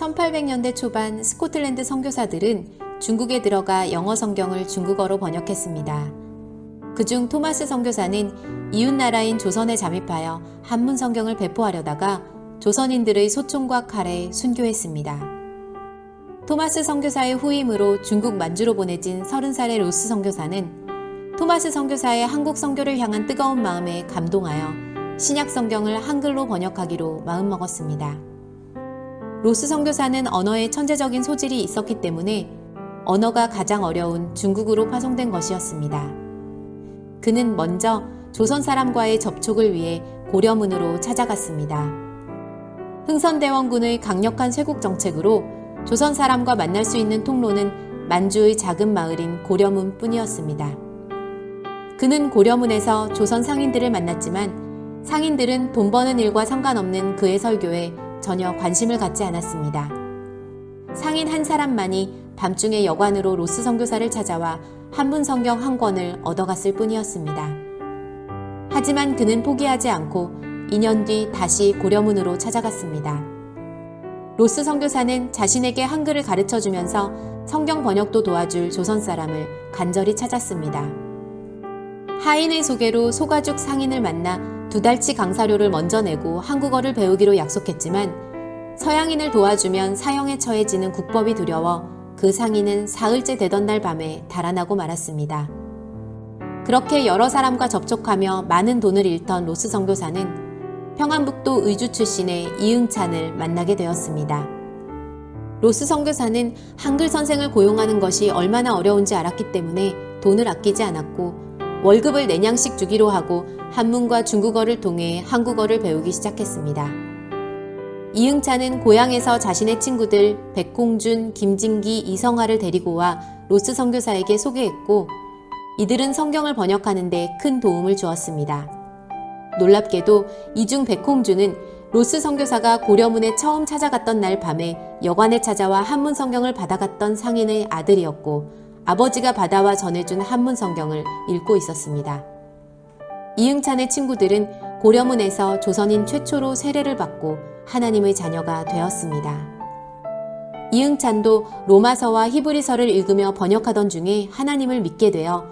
1800년대 초반 스코틀랜드 선교사들은 중국에 들어가 영어 성경을 중국어로 번역했습니다. 그중 토마스 선교사는 이웃나라인 조선에 잠입하여 한문 성경을 배포하려다가 조선인들의 소총과 칼에 순교했습니다. 토마스 선교사의 후임으로 중국 만주로 보내진 30살의 로스 선교사는 토마스 선교사의 한국 선교를 향한 뜨거운 마음에 감동하여 신약 성경을 한글로 번역하기로 마음먹었습니다. 로스 선교사는 언어에 천재적인 소질이 있었기 때문에 언어가 가장 어려운 중국어로 파송된 것이었습니다. 그는 먼저 조선 사람과의 접촉을 위해 고려문으로 찾아갔습니다. 흥선대원군의 강력한 쇄국 정책으로 조선 사람과 만날 수 있는 통로는 만주의 작은 마을인 고려문 뿐이었습니다. 그는 고려문에서 조선 상인들을 만났지만 상인들은 돈 버는 일과 상관없는 그의 설교에 전혀 관심을 갖지 않았습니다. 상인 한 사람만이 밤중에 여관으로 로스 선교사를 찾아와 한문 성경 한 권을 얻어갔을 뿐이었습니다. 하지만 그는 포기하지 않고 2년 뒤 다시 고려문으로 찾아갔습니다. 로스 선교사는 자신에게 한글을 가르쳐주면서 성경 번역도 도와줄 조선 사람을 간절히 찾았습니다. 하인의 소개로 소가죽 상인을 만나 2달치 강사료를 먼저 내고 한국어를 배우기로 약속했지만 서양인을 도와주면 사형에 처해지는 국법이 두려워 그 상인은 사흘째 되던 날 밤에 달아나고 말았습니다. 그렇게 여러 사람과 접촉하며 많은 돈을 잃던 로스 선교사는 평안북도 의주 출신의 이응찬을 만나게 되었습니다. 로스 선교사는 한글 선생을 고용하는 것이 얼마나 어려운지 알았기 때문에 돈을 아끼지 않았고 월급을 내냥씩 주기로 하고 한문과 중국어를 통해 한국어를 배우기 시작했습니다. 이응찬은 고향에서 자신의 친구들 백홍준, 김진기, 이성화를 데리고 와 로스 선교사에게 소개했고 이들은 성경을 번역하는 데 큰 도움을 주었습니다. 놀랍게도 이중 백홍준은 로스 선교사가 고려문에 처음 찾아갔던 날 밤에 여관에 찾아와 한문 성경을 받아갔던 상인의 아들이었고 아버지가 받아와 전해준 한문 성경을 읽고 있었습니다. 이응찬의 친구들은 고려문에서 조선인 최초로 세례를 받고 하나님의 자녀가 되었습니다. 이응찬도 로마서와 히브리서를 읽으며 번역하던 중에 하나님을 믿게 되어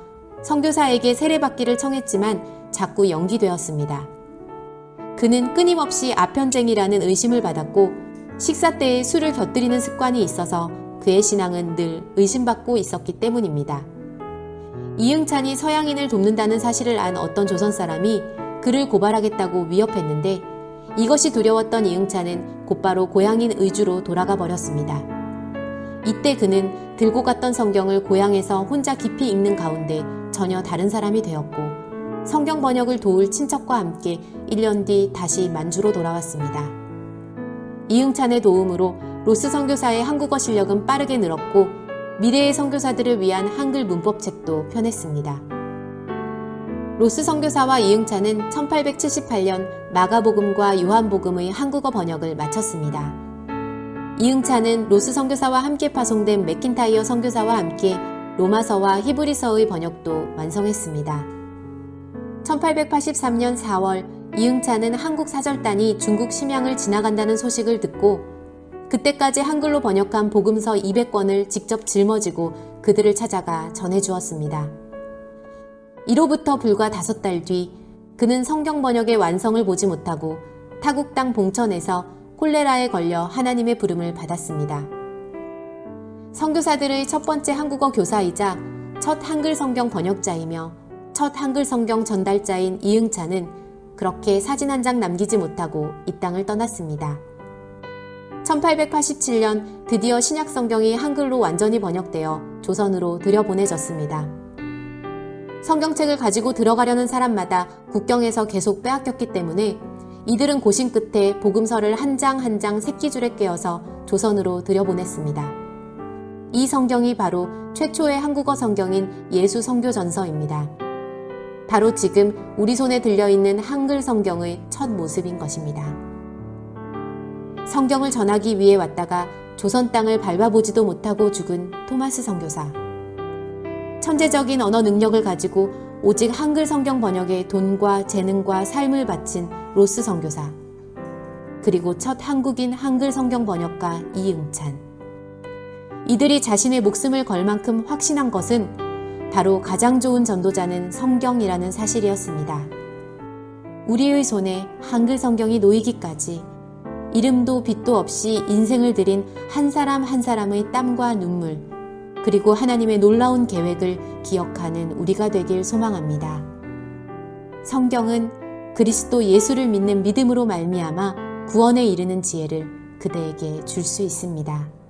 선교사에게 세례받기를 청했지만 자꾸 연기되었습니다. 그는 끊임없이 아편쟁이라는 의심을 받았고 식사 때에 술을 곁들이는 습관이 있어서 그의 신앙은 늘 의심받고 있었기 때문입니다. 이응찬이 서양인을 돕는다는 사실을 안 어떤 조선 사람이 그를 고발하겠다고 위협했는데 이것이 두려웠던 이응찬은 곧바로 고향인 의주로 돌아가 버렸습니다. 이때 그는 들고 갔던 성경을 고향에서 혼자 깊이 읽는 가운데 전혀 다른 사람이 되었고 성경 번역을 도울 친척과 함께 1년 뒤 다시 만주로 돌아왔습니다. 이응찬의 도움으로 로스 선교사의 한국어 실력은 빠르게 늘었고 미래의 선교사들을 위한 한글 문법책도 펴냈습니다. 로스 선교사와 이응찬은 1878년 마가복음과 요한복음의 한국어 번역을 마쳤습니다. 이응찬은 로스 선교사와 함께 파송된 맥킨타이어 선교사와 함께 로마서와 히브리서의 번역도 완성했습니다. 1883년 4월 이응찬은 한국 사절단이 중국 심양을 지나간다는 소식을 듣고 그때까지 한글로 번역한 복음서 200권을 직접 짊어지고 그들을 찾아가 전해주었습니다. 이로부터 불과 5달 뒤 그는 성경 번역의 완성을 보지 못하고 타국 땅 봉천에서 콜레라에 걸려 하나님의 부름을 받았습니다. 선교사들의 첫 번째 한국어 교사이자 첫 한글 성경 번역자이며 첫 한글 성경 전달자인 이응찬은 그렇게 사진 한 장 남기지 못하고 이 땅을 떠났습니다. 1887년 드디어 신약 성경이 한글로 완전히 번역되어 조선으로 들여보내졌습니다. 성경책을 가지고 들어가려는 사람마다 국경에서 계속 빼앗겼기 때문에 이들은 고심 끝에 복음서를 한 장 한 장 새끼줄에 꿰어서 조선으로 들여보냈습니다. 이 성경이 바로 최초의 한국어 성경인 예수 선교전서입니다. 바로 지금 우리 손에 들려있는 한글 성경의 첫 모습인 것입니다. 성경을 전하기 위해 왔다가 조선 땅을 밟아보지도 못하고 죽은 토마스 선교사. 천재적인 언어 능력을 가지고 오직 한글 성경 번역에 돈과 재능과 삶을 바친 로스 선교사. 그리고 첫 한국인 한글 성경 번역가 이응찬. 이들이 자신의 목숨을 걸 만큼 확신한 것은 바로 가장 좋은 전도자는 성경이라는 사실이었습니다. 우리의 손에 한글 성경이 놓이기까지 이름도 빛도 없이 인생을 들인 한 사람 한 사람의 땀과 눈물, 그리고 하나님의 놀라운 계획을 기억하는 우리가 되길 소망합니다. 성경은 그리스도 예수를 믿는 믿음으로 말미암아 구원에 이르는 지혜를 그대에게 줄 수 있습니다.